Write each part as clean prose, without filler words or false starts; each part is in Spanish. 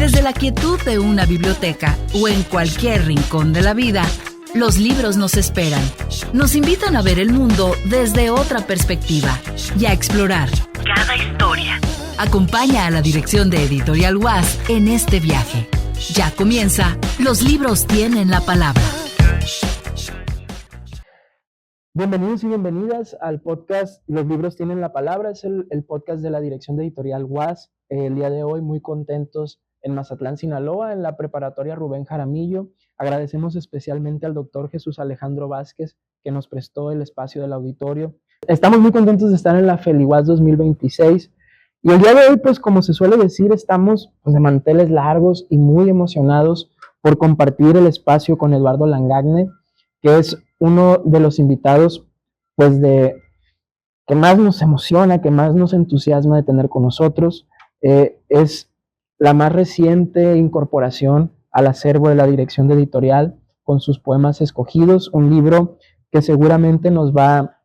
Desde la quietud de una biblioteca o en cualquier rincón de la vida, los libros nos esperan. Nos invitan a ver el mundo desde otra perspectiva y a explorar cada historia. Acompaña a la dirección de Editorial UAS en este viaje. Ya comienza Los libros tienen la palabra. Bienvenidos y bienvenidas al podcast Los libros tienen la palabra. Es el podcast de la dirección de Editorial UAS. El día de hoy muy contentos en Mazatlán, Sinaloa, en la preparatoria Rubén Jaramillo. Agradecemos especialmente al doctor Jesús Alejandro Vázquez que nos prestó el espacio del auditorio. Estamos muy contentos de estar en la FeliUAS 2026 y el día de hoy, pues como se suele decir, estamos de manteles largos y muy emocionados por compartir el espacio con Eduardo Langagne, que es uno de los invitados pues que más nos emociona, que más nos entusiasma de tener con nosotros. Es la más reciente incorporación al acervo de la dirección de Editorial con sus poemas escogidos, un libro que seguramente nos va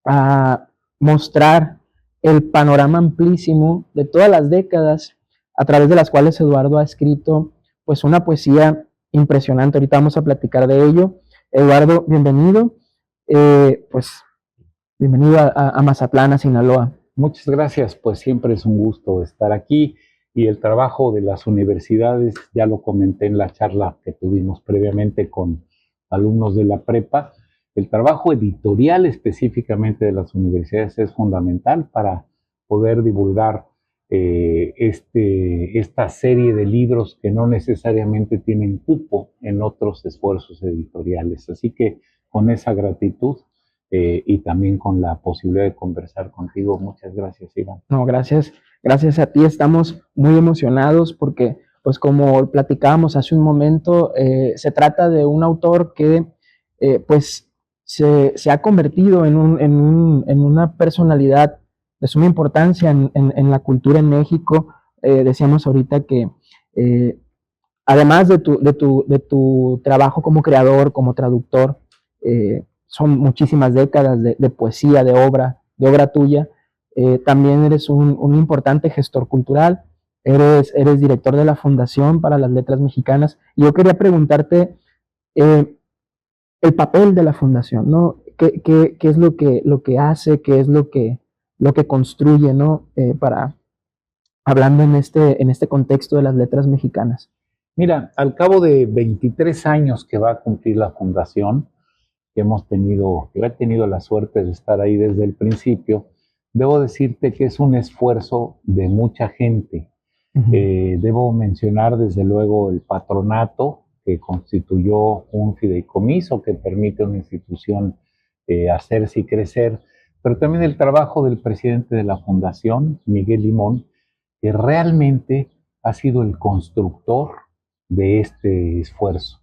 a mostrar el panorama amplísimo de todas las décadas a través de las cuales Eduardo ha escrito pues una poesía impresionante. Ahorita vamos a platicar de ello. Eduardo, bienvenido. Bienvenido a Mazatlán, a Sinaloa. Muchas gracias, pues siempre es un gusto estar aquí y el trabajo de las universidades, ya lo comenté en la charla que tuvimos previamente con alumnos de la prepa, el trabajo editorial específicamente de las universidades es fundamental para poder divulgar esta serie de libros que no necesariamente tienen cupo en otros esfuerzos editoriales. Así que con esa gratitud y también con la posibilidad de conversar contigo. Muchas gracias, Iván. No, gracias a ti. Estamos muy emocionados porque, pues como platicábamos hace un momento, se trata de un autor que, pues, se ha convertido en una personalidad de suma importancia en la cultura en México. Decíamos ahorita que, además de tu trabajo como creador, como traductor, son muchísimas décadas de poesía, de obra tuya. También eres un importante gestor cultural, eres director de la Fundación para las Letras Mexicanas. Y yo quería preguntarte el papel de la Fundación, ¿no? ¿Qué es lo que hace? ¿Qué es lo que construye, ¿no? Hablando en este contexto de las letras mexicanas. Mira, al cabo de 23 años que va a cumplir la Fundación, que he tenido la suerte de estar ahí desde el principio, debo decirte que es un esfuerzo de mucha gente. Debo mencionar desde luego el patronato que constituyó un fideicomiso que permite a una institución hacerse y crecer, pero también el trabajo del presidente de la Fundación, Miguel Limón, que realmente ha sido el constructor de este esfuerzo.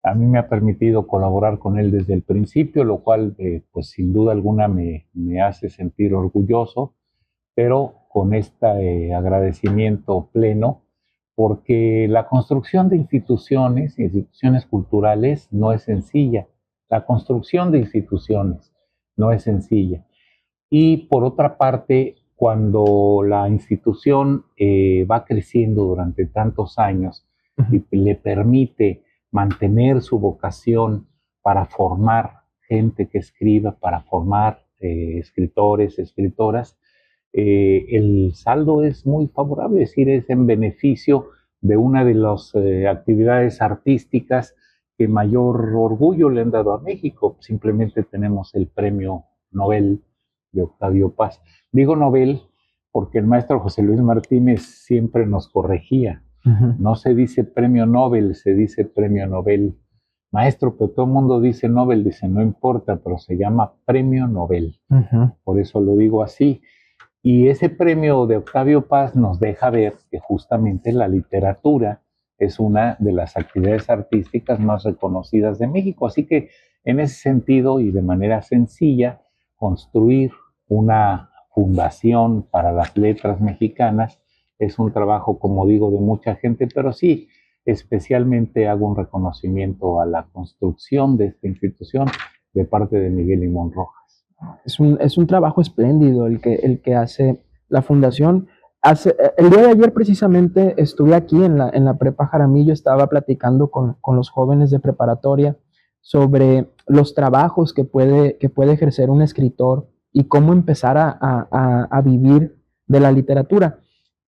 A mí me ha permitido colaborar con él desde el principio, lo cual pues sin duda alguna me hace sentir orgulloso, pero con este agradecimiento pleno, porque la construcción de instituciones culturales no es sencilla. La construcción de instituciones no es sencilla. Y por otra parte, cuando la institución va creciendo durante tantos años y le permite mantener su vocación para formar gente que escriba, para formar escritores, escritoras, el saldo es muy favorable, es decir, es en beneficio de una de las actividades artísticas que mayor orgullo le han dado a México. Simplemente tenemos el premio Nobel de Octavio Paz. Digo Nobel porque el maestro José Luis Martínez siempre nos corregía. No se dice premio Nobel, se dice premio Nobel. Maestro, pero todo el mundo dice Nobel, dice no importa, pero se llama premio Nobel. Por eso lo digo así. Y ese premio de Octavio Paz nos deja ver que justamente la literatura es una de las actividades artísticas más reconocidas de México. Así que en ese sentido y de manera sencilla, construir una fundación para las letras mexicanas es un trabajo, como digo, de mucha gente, pero sí, especialmente hago un reconocimiento a la construcción de esta institución de parte de Miguel Limón Rojas. Es un trabajo espléndido el que hace la Fundación. El día de ayer precisamente estuve aquí en la Prepa Jaramillo, estaba platicando con los jóvenes de preparatoria sobre los trabajos que puede ejercer un escritor y cómo empezar a vivir de la literatura.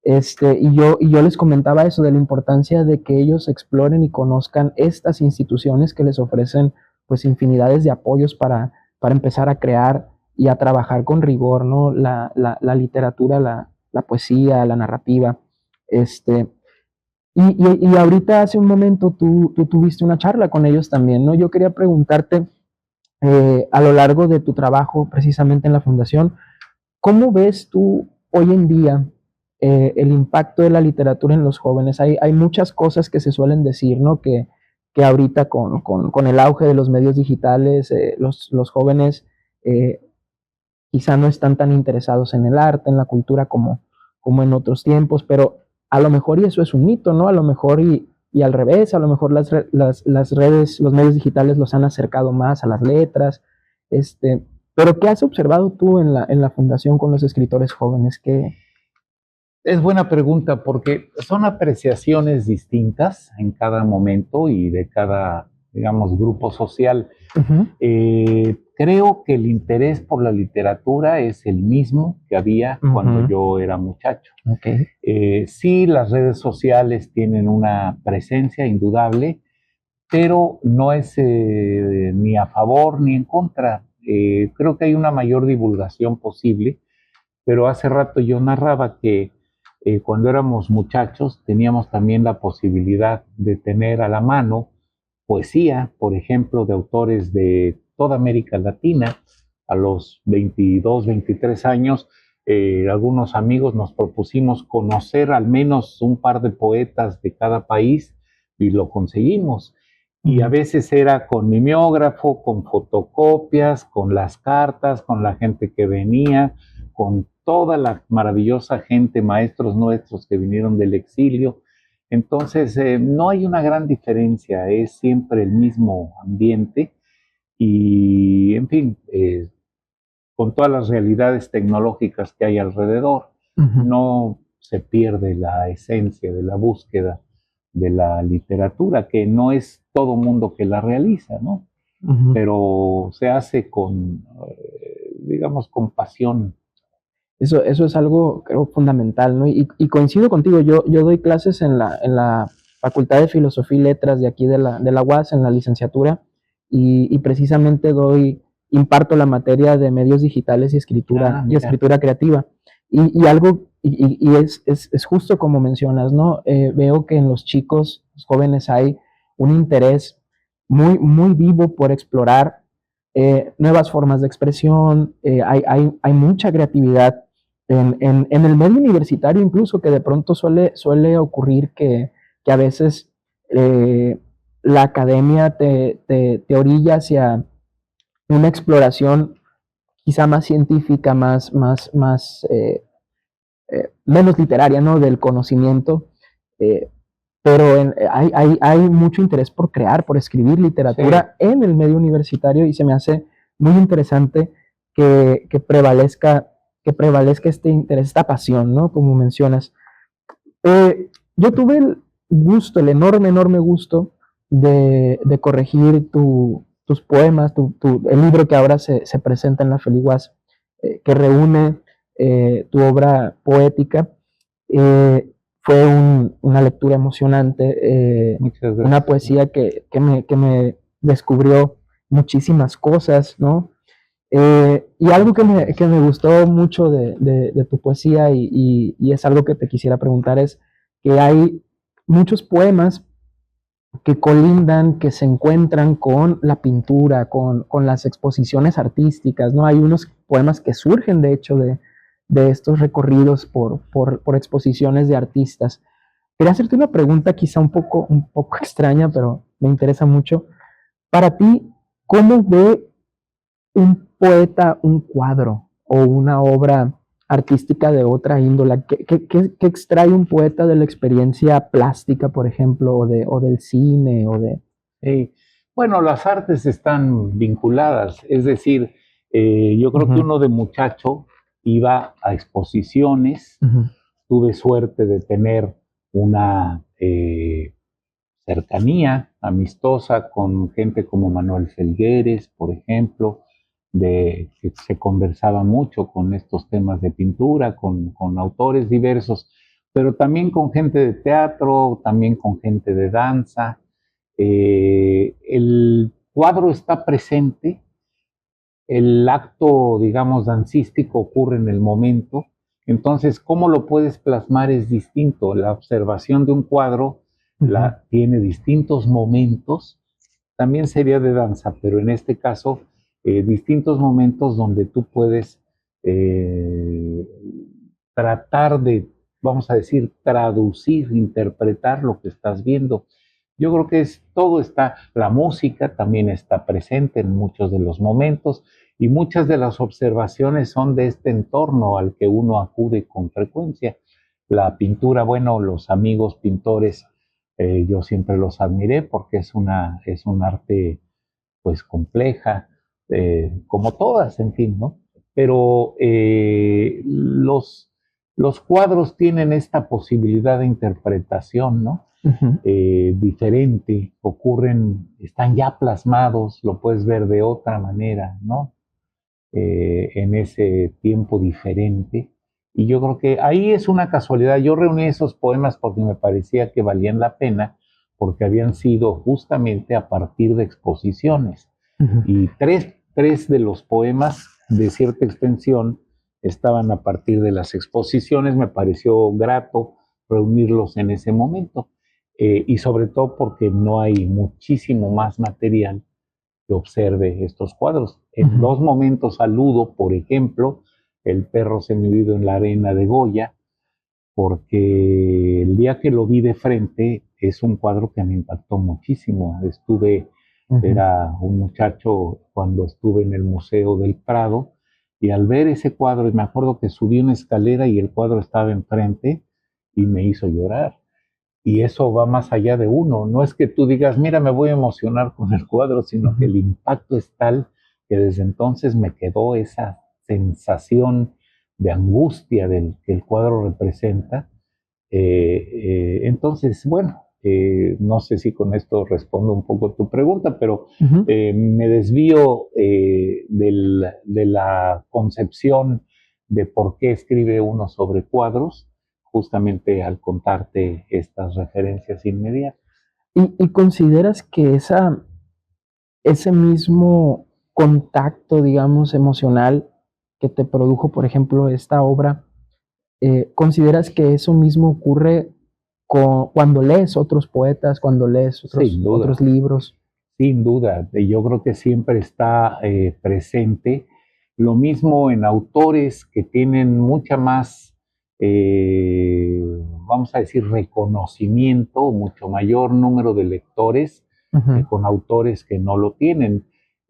Y yo les comentaba eso, de la importancia de que ellos exploren y conozcan estas instituciones que les ofrecen pues infinidades de apoyos para empezar a crear y a trabajar con rigor, ¿no? La literatura, la poesía, la narrativa. Este, y ahorita hace un momento tú tuviste una charla con ellos también, ¿no? Yo quería preguntarte, a lo largo de tu trabajo precisamente en la fundación, ¿cómo ves tú hoy en día el impacto de la literatura en los jóvenes? Hay muchas cosas que se suelen decir, ¿no? Que ahorita con el auge de los medios digitales, los jóvenes eh, quizá no están tan interesados en el arte, en la cultura como en otros tiempos, pero a lo mejor y eso es un mito, ¿no? A lo mejor y al revés, a lo mejor las redes, los medios digitales los han acercado más a las letras, pero ¿qué has observado tú en la fundación con los escritores jóvenes? Es buena pregunta porque son apreciaciones distintas en cada momento y de cada, digamos, grupo social. Uh-huh. Creo que el interés por la literatura es el mismo que había cuando yo era muchacho. Okay. Sí, las redes sociales tienen una presencia indudable, pero no es ni a favor ni en contra. Creo que hay una mayor divulgación posible, pero hace rato yo narraba que cuando éramos muchachos teníamos también la posibilidad de tener a la mano poesía, por ejemplo, de autores de toda América Latina. A los 22, 23 años, algunos amigos nos propusimos conocer al menos un par de poetas de cada país y lo conseguimos. Y a veces era con mimeógrafo, con fotocopias, con las cartas, con la gente que venía, con toda la maravillosa gente, maestros nuestros que vinieron del exilio. Entonces, no hay una gran diferencia, es siempre el mismo ambiente y, en fin, con todas las realidades tecnológicas que hay alrededor, no se pierde la esencia de la búsqueda de la literatura, que no es todo mundo que la realiza, ¿no? Pero se hace con, digamos, con pasión. Eso es algo, creo, fundamental, ¿no? Y coincido contigo, yo doy clases en la Facultad de Filosofía y Letras de aquí de la UAS, en la licenciatura, y precisamente imparto la materia de medios digitales y escritura creativa. Y algo, es justo como mencionas, ¿no? Veo que en los chicos, los jóvenes, hay un interés muy, muy vivo por explorar nuevas formas de expresión, hay mucha creatividad en el medio universitario incluso, que de pronto suele ocurrir que a veces la academia te orilla hacia una exploración quizá más científica, menos literaria, ¿no? Del conocimiento, pero hay mucho interés por crear, por escribir literatura en el medio universitario, y se me hace muy interesante que prevalezca este interés, esta pasión, ¿no? Como mencionas. Yo tuve el enorme gusto de corregir tus poemas, el libro que ahora se presenta en la Feliguas, que reúne tu obra poética. Fue una lectura emocionante, una poesía que me descubrió muchísimas cosas, ¿no? Y algo que me gustó mucho de tu poesía, y es algo que te quisiera preguntar, es que hay muchos poemas que colindan, que se encuentran con la pintura, con las exposiciones artísticas, ¿no? Hay unos poemas que surgen, de hecho, de estos recorridos por exposiciones de artistas. Quería hacerte una pregunta quizá un poco extraña, pero me interesa mucho. Para ti, ¿cómo ve un poeta un cuadro o una obra artística de otra índole? ¿Qué extrae un poeta de la experiencia plástica, por ejemplo, o del cine, o de...? Bueno, las artes están vinculadas, es decir, yo creo que uno de muchacho iba a exposiciones, tuve suerte de tener una cercanía amistosa con gente como Manuel Felgueres, por ejemplo, que se conversaba mucho con estos temas de pintura, con autores diversos, pero también con gente de teatro, también con gente de danza. El cuadro está presente, el acto, digamos, dancístico ocurre en el momento, entonces, ¿cómo lo puedes plasmar? Es distinto. La observación de un cuadro tiene distintos momentos, también sería de danza, pero en este caso, distintos momentos donde tú puedes eh, tratar de, vamos a decir, traducir, interpretar lo que estás viendo. Yo creo que todo está, la música también está presente en muchos de los momentos y muchas de las observaciones son de este entorno al que uno acude con frecuencia. La pintura, bueno, los amigos pintores, yo siempre los admiré porque es un arte pues compleja, como todas, en fin, ¿no? Pero los cuadros tienen esta posibilidad de interpretación, ¿no? Diferente, están ya plasmados, lo puedes ver de otra manera, ¿no? En ese tiempo diferente. Y yo creo que ahí es una casualidad. Yo reuní esos poemas porque me parecía que valían la pena, porque habían sido justamente a partir de exposiciones. Y tres de los poemas de cierta extensión estaban a partir de las exposiciones. Me pareció grato reunirlos en ese momento. Y sobre todo porque no hay muchísimo más material que observe estos cuadros. En dos momentos saludo, por ejemplo, El perro semivivo en la arena de Goya, porque el día que lo vi de frente es un cuadro que me impactó muchísimo. Era un muchacho cuando estuve en el Museo del Prado, y al ver ese cuadro, me acuerdo que subí una escalera y el cuadro estaba enfrente y me hizo llorar. Y eso va más allá de uno. No es que tú digas, mira, me voy a emocionar con el cuadro, sino que el impacto es tal que desde entonces me quedó esa sensación de angustia que el cuadro representa. Entonces, bueno, no sé si con esto respondo un poco tu pregunta, pero me desvío de la concepción de por qué escribe uno sobre cuadros, justamente al contarte estas referencias inmediatas. ¿Y consideras que ese mismo contacto, digamos, emocional que te produjo, por ejemplo, esta obra, consideras que eso mismo ocurre cuando lees otros poetas, cuando lees otros libros? Sin duda, yo creo que siempre está presente. Lo mismo en autores que tienen mucha más, vamos a decir, reconocimiento, mucho mayor número de lectores que con autores que no lo tienen.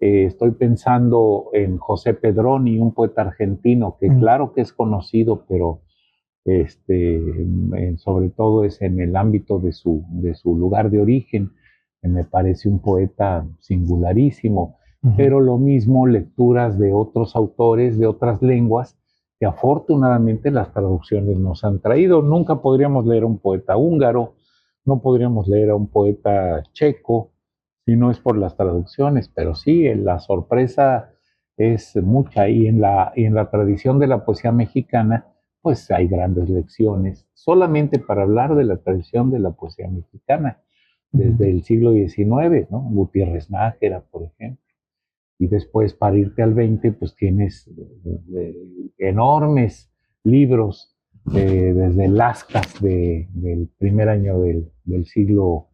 Estoy pensando en José Pedroni, un poeta argentino que claro que es conocido, pero sobre todo es en el ámbito de su lugar de origen. Me parece un poeta singularísimo, pero lo mismo lecturas de otros autores de otras lenguas que afortunadamente las traducciones nos han traído. Nunca podríamos leer a un poeta húngaro, no podríamos leer a un poeta checo, si no es por las traducciones, pero sí, la sorpresa es mucha, y en la tradición de la poesía mexicana pues hay grandes lecciones, solamente para hablar de la tradición de la poesía mexicana, desde el siglo XIX, ¿no? Gutiérrez Nájera, por ejemplo. Y después, para irte al XX, pues tienes enormes libros, desde Lascas del primer año del siglo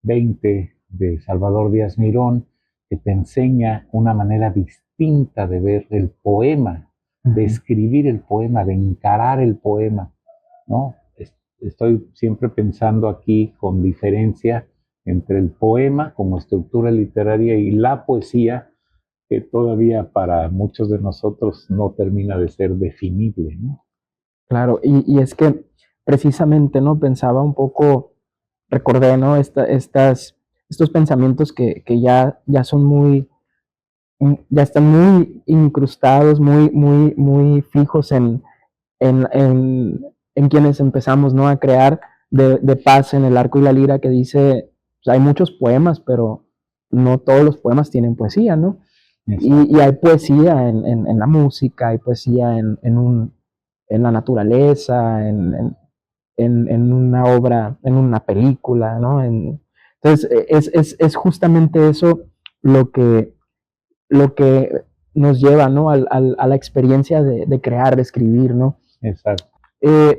XX, de Salvador Díaz Mirón, que te enseña una manera distinta de ver el poema, de escribir el poema, de encarar el poema, ¿no? Estoy siempre pensando aquí con diferencia entre el poema como estructura literaria y la poesía, que todavía para muchos de nosotros no termina de ser definible, ¿no? Claro, y es que precisamente, ¿no? Pensaba un poco, recordé, ¿no? Estos pensamientos que ya son ya están muy incrustados, muy fijos en en quienes empezamos, ¿no?, a crear de Paz en El arco y la lira, que dice, pues, hay muchos poemas, pero no todos los poemas tienen poesía, ¿no? Y hay poesía en la música, hay poesía en la naturaleza, en una obra, en una película, ¿no? Entonces, es justamente eso lo que, lo que nos lleva, ¿no?, a la experiencia de crear, de escribir, ¿no? Exacto.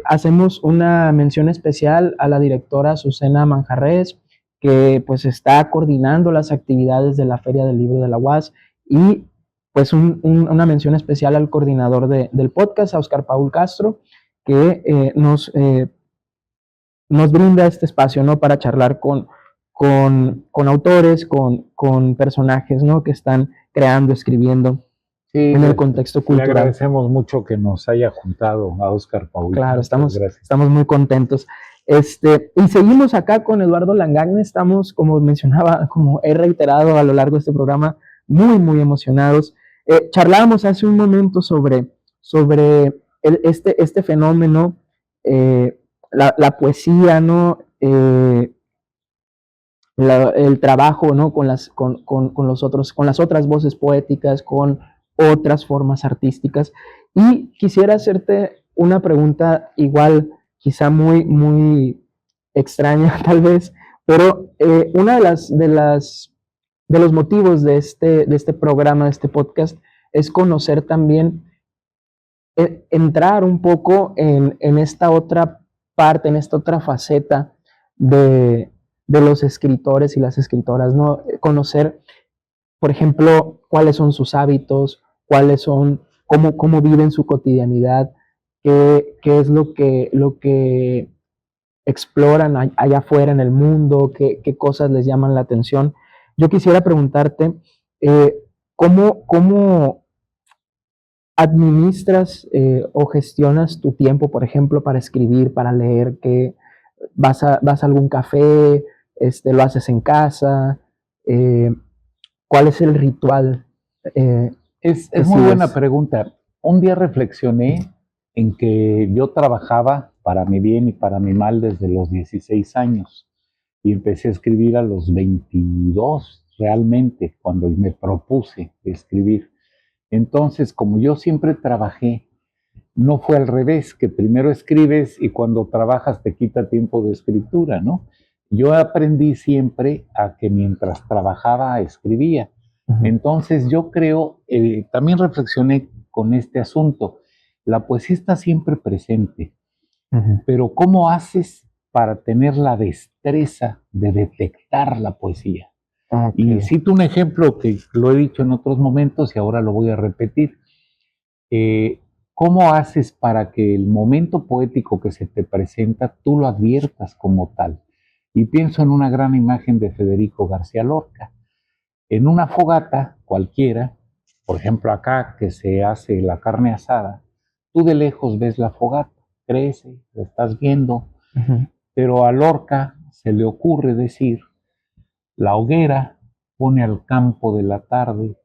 Hacemos una mención especial a la directora Susana Manjarres, que pues está coordinando las actividades de la Feria del Libro de la UAS, y pues una mención especial al coordinador del podcast, a Oscar Paul Castro, que nos brinda este espacio, ¿no?, para charlar con autores, con personajes, ¿no?, que están creando, escribiendo en el contexto cultural. Le agradecemos mucho que nos haya juntado a Oscar Paul. Claro, estamos muy contentos. Y seguimos acá con Eduardo Langagne. Estamos, como mencionaba, como he reiterado a lo largo de este programa, muy, muy emocionados. Charlábamos hace un momento sobre este fenómeno, la poesía, ¿no? El trabajo, ¿no?, con las otras voces poéticas, con otras formas artísticas. Y quisiera hacerte una pregunta igual, quizá muy, muy extraña tal vez, pero una de los motivos de este programa, de este podcast, es conocer también, entrar un poco en esta otra parte, en esta otra faceta de los escritores y las escritoras, ¿no? Conocer, por ejemplo, cuáles son sus hábitos, cómo viven su cotidianidad, qué es lo que exploran allá afuera en el mundo, qué cosas les llaman la atención. Yo quisiera preguntarte, ¿cómo administras o gestionas tu tiempo, por ejemplo, para escribir, para leer? Que vas a algún café, lo haces en casa, ¿cuál es el ritual? Es muy buena pregunta. Un día reflexioné en que yo trabajaba para mi bien y para mi mal desde los 16 años y empecé a escribir a los 22 realmente, cuando me propuse escribir. Entonces, como yo siempre trabajé, no fue al revés, que primero escribes y cuando trabajas te quita tiempo de escritura, ¿no? Yo aprendí siempre a que mientras trabajaba escribía. Entonces yo creo, también reflexioné con este asunto, la poesía está siempre presente, pero ¿cómo haces para tener la destreza de detectar la poesía? Okay. Y cito un ejemplo que lo he dicho en otros momentos y ahora lo voy a repetir. ¿Cómo haces para que el momento poético que se te presenta tú lo adviertas como tal? Y pienso en una gran imagen de Federico García Lorca. En una fogata cualquiera, por ejemplo acá que se hace la carne asada, tú de lejos ves la fogata, crece, la estás viendo, pero a Lorca se le ocurre decir, la hoguera pone al campo de la tarde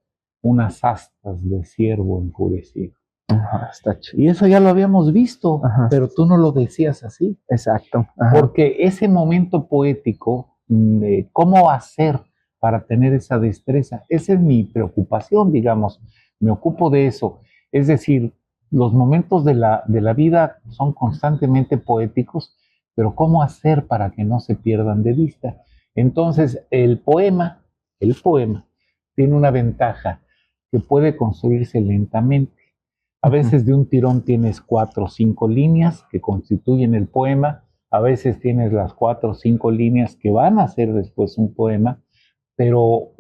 unas astas de ciervo enfurecido. Está chido. Y eso ya lo habíamos visto, pero tú no lo decías así. Exacto. Porque ese momento poético, ¿cómo hacer para tener esa destreza? Esa es mi preocupación, digamos, me ocupo de eso. Es decir, los momentos de la vida son constantemente poéticos, pero ¿cómo hacer para que no se pierdan de vista? Entonces, el poema tiene una ventaja, que puede construirse lentamente. A veces de un tirón tienes 4 o 5 líneas que constituyen el poema, a veces tienes las 4 o 5 líneas que van a ser después un poema, pero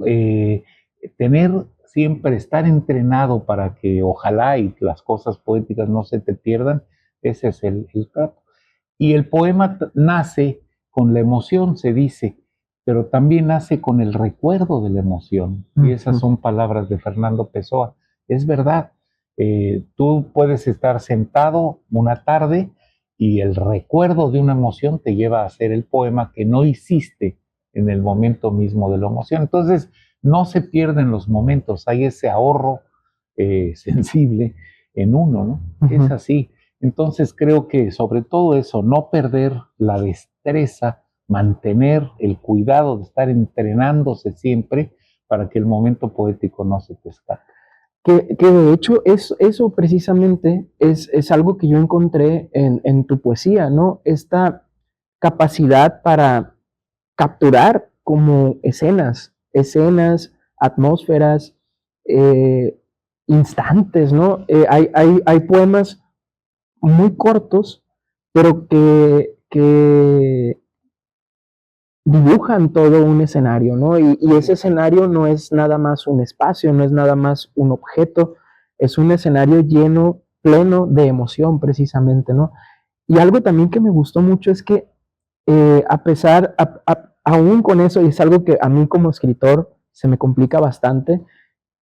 siempre estar entrenado para que ojalá y las cosas poéticas no se te pierdan, ese es el trato. Y el poema nace con la emoción, se dice, pero también nace con el recuerdo de la emoción. Y esas son palabras de Fernando Pessoa. Es verdad, tú puedes estar sentado una tarde y el recuerdo de una emoción te lleva a hacer el poema que no hiciste en el momento mismo de la emoción. Entonces, no se pierden los momentos, hay ese ahorro sensible en uno, ¿no? Es así. Entonces creo que sobre todo eso, no perder la destreza, mantener el cuidado de estar entrenándose siempre para que el momento poético no se te escape. Que de hecho eso precisamente es algo que yo encontré en tu poesía, ¿no? Esta capacidad para capturar como escenas, atmósferas, eh, instantes, ¿no? Hay poemas muy cortos, pero que dibujan todo un escenario, ¿no? Y ese escenario no es nada más un espacio, no es nada más un objeto, es un escenario lleno, pleno de emoción precisamente, ¿no? Y algo también que me gustó mucho es que aún con eso, y es algo que a mí como escritor se me complica bastante,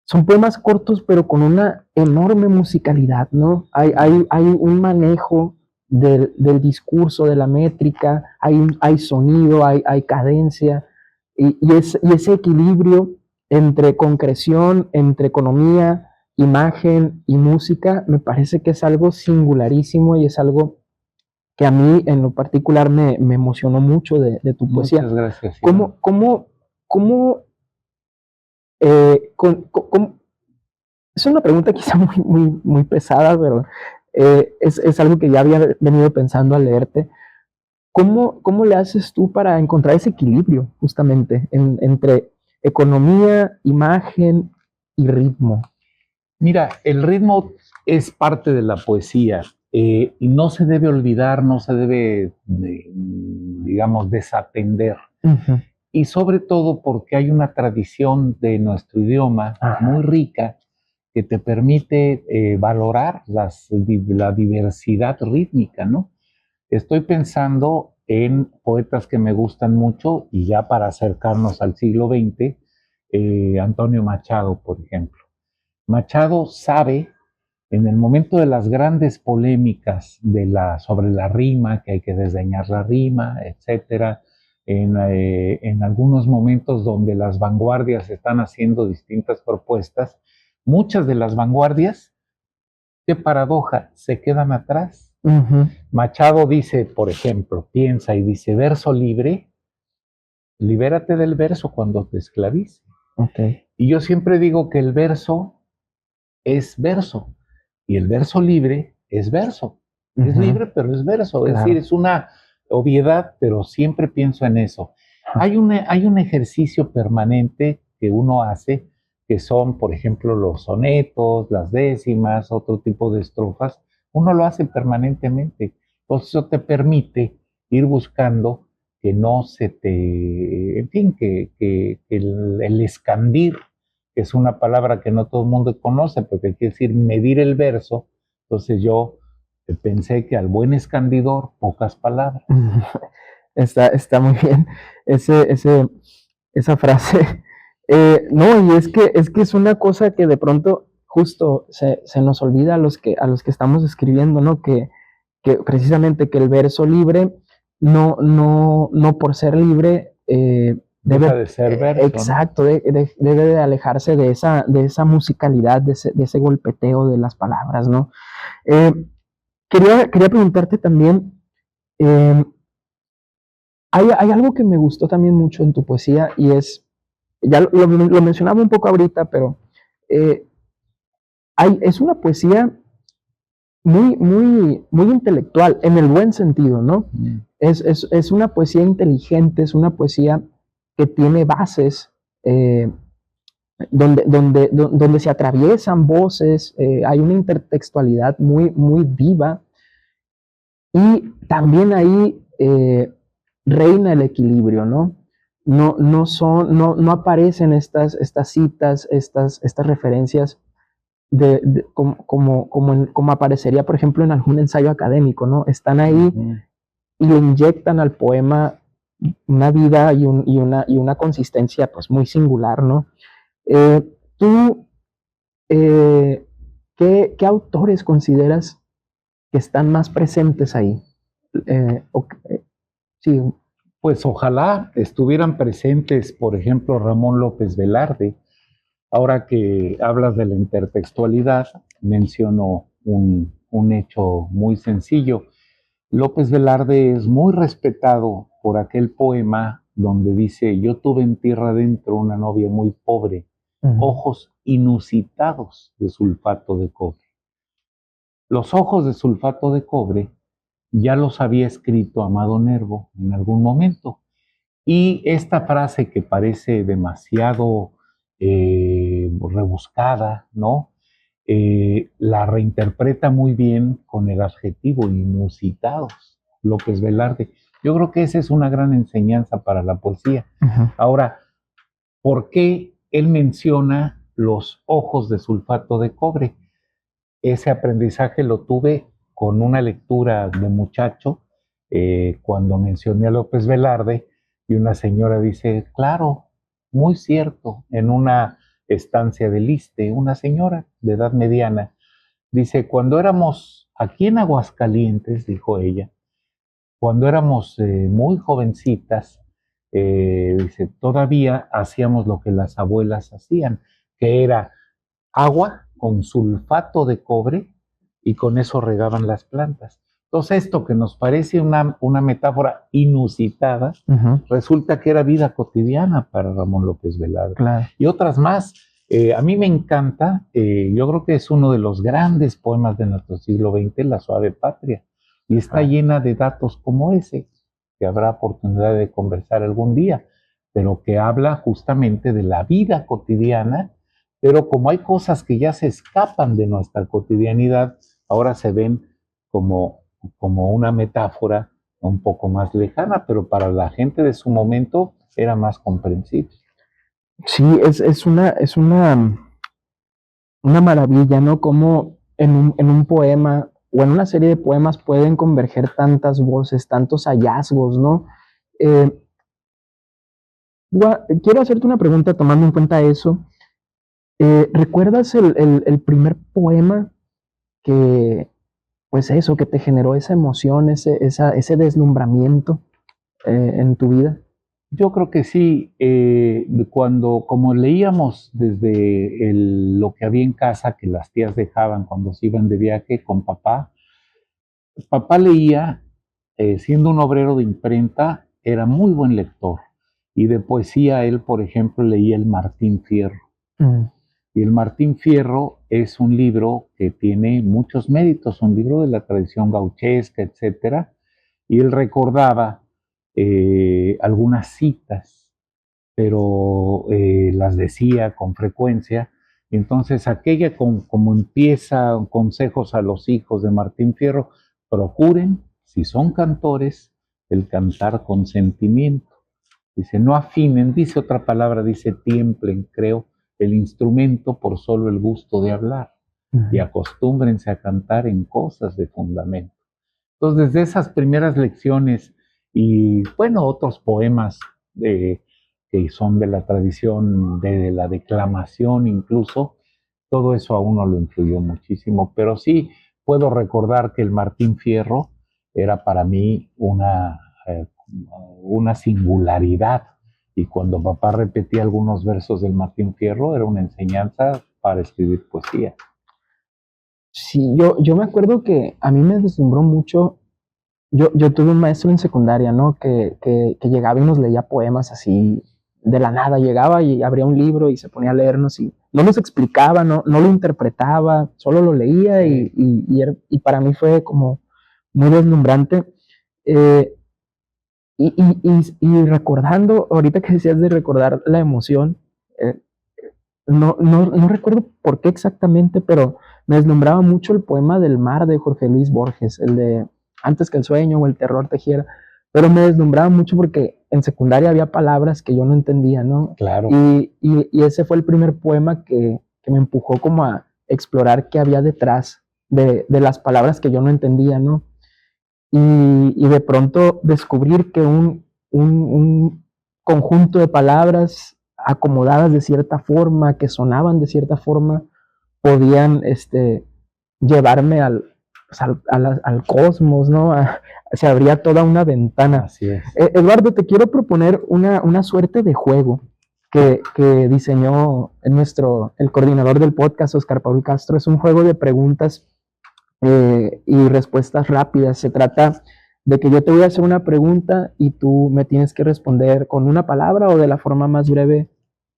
son poemas cortos pero con una enorme musicalidad, ¿no? Hay un manejo del discurso, de la métrica, hay sonido, hay cadencia, y ese equilibrio entre concreción, entre economía, imagen y música, me parece que es algo singularísimo y es algo que a mí en lo particular me emocionó mucho de tu poesía. Muchas gracias. ¿Cómo es una pregunta quizá muy pesada, pero es algo que ya había venido pensando al leerte. ¿Cómo le haces tú para encontrar ese equilibrio justamente entre economía, imagen y ritmo? Mira, el ritmo es parte de la poesía y no se debe olvidar, no se debe, digamos, desatender. Uh-huh. Y sobre todo porque hay una tradición de nuestro idioma muy rica que te permite valorar la diversidad rítmica, ¿no? Estoy pensando en poetas que me gustan mucho y ya para acercarnos al siglo XX, Antonio Machado, por ejemplo. Machado sabe, en el momento de las grandes polémicas sobre la rima, que hay que desdeñar la rima, etcétera, en algunos momentos donde las vanguardias están haciendo distintas propuestas, muchas de las vanguardias, qué paradoja, se quedan atrás. Uh-huh. Machado dice, por ejemplo, piensa y dice, verso libre, libérate del verso cuando te esclavice. Okay. Y yo siempre digo que el verso es verso y el verso libre es verso. Uh-huh. Es libre, pero es verso. Claro. Es decir, es una obviedad, pero siempre pienso en eso. Hay un ejercicio permanente que uno hace, que son, por ejemplo, los sonetos, las décimas, otro tipo de estrofas. Uno lo hace permanentemente. Entonces eso te permite ir buscando que no se te, en fin, que el escandir, que es una palabra que no todo el mundo conoce, porque quiere decir medir el verso. Entonces yo pensé que al buen escandidor, pocas palabras. Está muy bien esa frase. No, y es que es una cosa que de pronto justo se nos olvida a los que estamos escribiendo, ¿no? Que precisamente que el verso libre no por ser libre debe de ser verso. Exacto, ¿no? Debe de alejarse de esa musicalidad, de ese golpeteo de las palabras, ¿no? Quería preguntarte también, hay algo que me gustó también mucho en tu poesía y ya lo mencionaba un poco ahorita, pero es una poesía muy intelectual, en el buen sentido, ¿no? Mm. Es una poesía inteligente, es una poesía que tiene bases, donde se atraviesan voces, hay una intertextualidad muy viva, y también ahí reina el equilibrio, ¿no? No aparecen estas citas, estas referencias como aparecería, por ejemplo, en algún ensayo académico, ¿no? Están ahí y le inyectan al poema una vida y una consistencia pues muy singular, ¿no? ¿Tú qué autores consideras que están más presentes ahí? Sí. Pues ojalá estuvieran presentes, por ejemplo, Ramón López Velarde. Ahora que hablas de la intertextualidad, menciono un un hecho muy sencillo. López Velarde es muy respetado por aquel poema donde dice: yo tuve en tierra adentro una novia muy pobre, ojos inusitados de sulfato de cobre. Los ojos de sulfato de cobre ya los había escrito Amado Nervo en algún momento. Y esta frase, que parece demasiado rebuscada, ¿no? La reinterpreta muy bien con el adjetivo inusitados, López Velarde. Yo creo que esa es una gran enseñanza para la poesía. Ahora, ¿por qué él menciona los ojos de sulfato de cobre? Ese aprendizaje lo tuve con una lectura de muchacho, cuando mencioné a López Velarde, y una señora dice: claro, muy cierto. En una estancia del Iste, una señora de edad mediana dice: cuando éramos aquí en Aguascalientes, dijo ella, cuando éramos muy jovencitas, dice, todavía hacíamos lo que las abuelas hacían, que era agua con sulfato de cobre, y con eso regaban las plantas. Entonces, esto que nos parece una metáfora inusitada, resulta que era vida cotidiana para Ramón López Velarde. Claro. Y otras más. A mí me encanta, yo creo que es uno de los grandes poemas de nuestro siglo XX, La Suave Patria, y está llena de datos como ese, que habrá oportunidad de conversar algún día, pero que habla justamente de la vida cotidiana. Pero como hay cosas que ya se escapan de nuestra cotidianidad, ahora se ven como una metáfora un poco más lejana, pero para la gente de su momento era más comprensible. Sí, es una maravilla, ¿no? Como en un poema o en una serie de poemas pueden converger tantas voces, tantos hallazgos, ¿no? Quiero hacerte una pregunta tomando en cuenta eso. ¿Recuerdas el primer poema que, pues eso, que te generó esa emoción, ese deslumbramiento en tu vida? Yo creo que sí. Como leíamos desde lo que había en casa, que las tías dejaban cuando se iban de viaje con papá, leía, siendo un obrero de imprenta, era muy buen lector. Y de poesía, él, por ejemplo, leía el Martín Fierro. Y el Martín Fierro es un libro que tiene muchos méritos, un libro de la tradición gauchesca, etcétera. Y él recordaba algunas citas, pero las decía con frecuencia. Y entonces aquella, como empieza consejos a los hijos de Martín Fierro: procuren, si son cantores, el cantar con sentimiento. Dice, no afinen, dice otra palabra, dice tiemplen, creo, el instrumento por solo el gusto de hablar, y acostúmbrense a cantar en cosas de fundamento. Entonces, desde esas primeras lecciones, y bueno, otros poemas que son de la tradición de la declamación incluso, todo eso a uno lo influyó muchísimo. Pero sí puedo recordar que el Martín Fierro era para mí una singularidad, y cuando papá repetía algunos versos del Martín Fierro era una enseñanza para escribir poesía. Sí, yo me acuerdo que a mí me deslumbró mucho. Yo tuve un maestro en secundaria, ¿no? Que llegaba y nos leía poemas así de la nada. Llegaba y abría un libro y se ponía a leernos, y no nos explicaba, no lo interpretaba, solo lo leía, y para mí fue como muy deslumbrante. Y recordando, ahorita que decías de recordar la emoción, no recuerdo por qué exactamente, pero me deslumbraba mucho el poema del mar de Jorge Luis Borges, el de Antes que el sueño o el terror tejiera, pero me deslumbraba mucho porque en secundaria había palabras que yo no entendía, ¿no? Claro. Y ese fue el primer poema que me empujó como a explorar qué había detrás de las palabras que yo no entendía, ¿no? Y de pronto descubrir que un conjunto de palabras acomodadas de cierta forma, que sonaban de cierta forma, podían llevarme al cosmos, ¿no? Se abría toda una ventana. Así es. Eduardo, te quiero proponer una suerte de juego que diseñó el coordinador del podcast, Oscar Paul Castro. Es un juego de preguntas y respuestas rápidas. Se trata de que yo te voy a hacer una pregunta y tú me tienes que responder con una palabra o de la forma más breve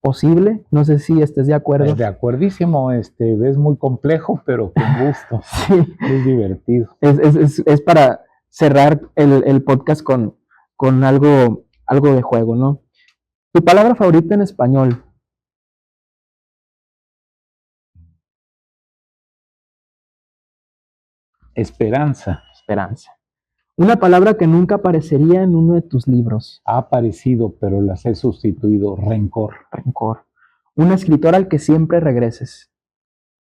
posible. No sé si estés de acuerdo. De acuerdísimo, es muy complejo, pero con gusto. Sí. Es divertido. Es para cerrar el podcast con algo de juego, ¿no? ¿Tu palabra favorita en español? Esperanza. Esperanza. Una palabra que nunca aparecería en uno de tus libros. Ha aparecido, pero las he sustituido. Rencor. Rencor. Un escritor al que siempre regreses.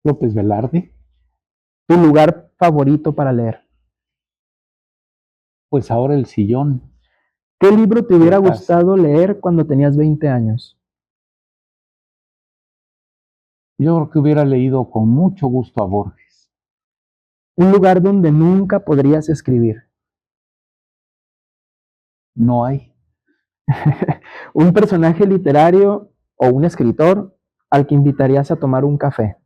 López Velarde. ¿Tu lugar favorito para leer? Pues ahora El Sillón. ¿Qué libro te hubiera gustado leer cuando tenías 20 años? Yo creo que hubiera leído con mucho gusto a Borges. Un lugar donde nunca podrías escribir. No hay. Un personaje literario o un escritor al que invitarías a tomar un café.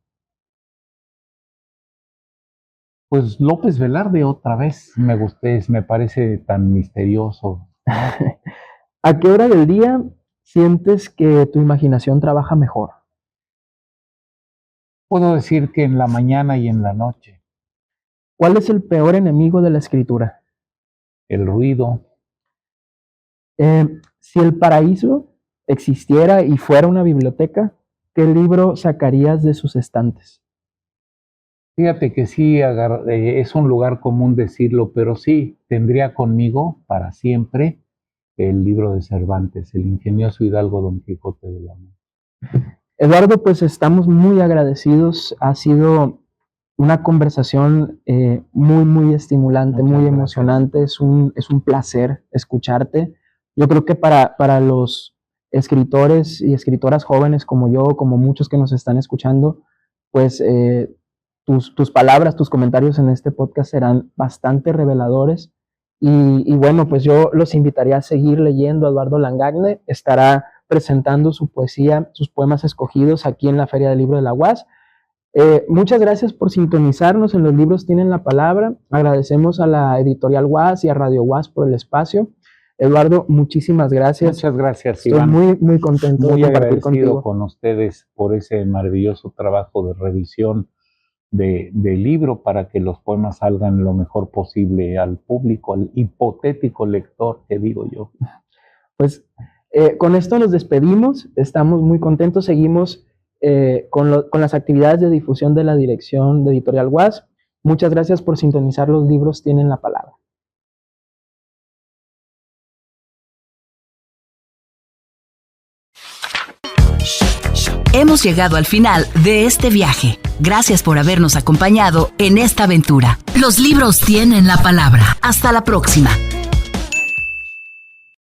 Pues López Velarde otra vez. Me parece tan misterioso. ¿A qué hora del día sientes que tu imaginación trabaja mejor? Puedo decir que en la mañana y en la noche. ¿Cuál es el peor enemigo de la escritura? El ruido. Si el paraíso existiera y fuera una biblioteca, ¿qué libro sacarías de sus estantes? Fíjate que sí, es un lugar común decirlo, pero sí, tendría conmigo para siempre el libro de Cervantes, el ingenioso hidalgo Don Quijote de la Mancha. Eduardo, pues estamos muy agradecidos. Ha sido una conversación muy estimulante, muy emocionante. Es un placer escucharte. Yo creo que para los escritores y escritoras jóvenes como yo, como muchos que nos están escuchando, pues tus palabras, tus comentarios en este podcast serán bastante reveladores. Y bueno, pues yo los invitaría a seguir leyendo a Eduardo Langagne. Estará presentando su poesía, sus poemas escogidos aquí en la Feria del Libro de la UAS. Muchas gracias por sintonizarnos en Los Libros Tienen la Palabra. Agradecemos a la editorial UAS y a Radio UAS por el espacio. Eduardo, muchísimas gracias. Muchas gracias, Iván. Estoy muy contento de compartir contigo. Con ustedes por ese maravilloso trabajo de revisión del libro para que los poemas salgan lo mejor posible al público, al hipotético lector, que digo yo. Pues con esto nos despedimos. Estamos muy contentos. Seguimos con las actividades de difusión de la dirección de Editorial UAS. Muchas gracias por sintonizar. Los Libros Tienen la Palabra. Hemos llegado al final de este viaje. Gracias por habernos acompañado en esta aventura. Los libros tienen la palabra. Hasta la próxima.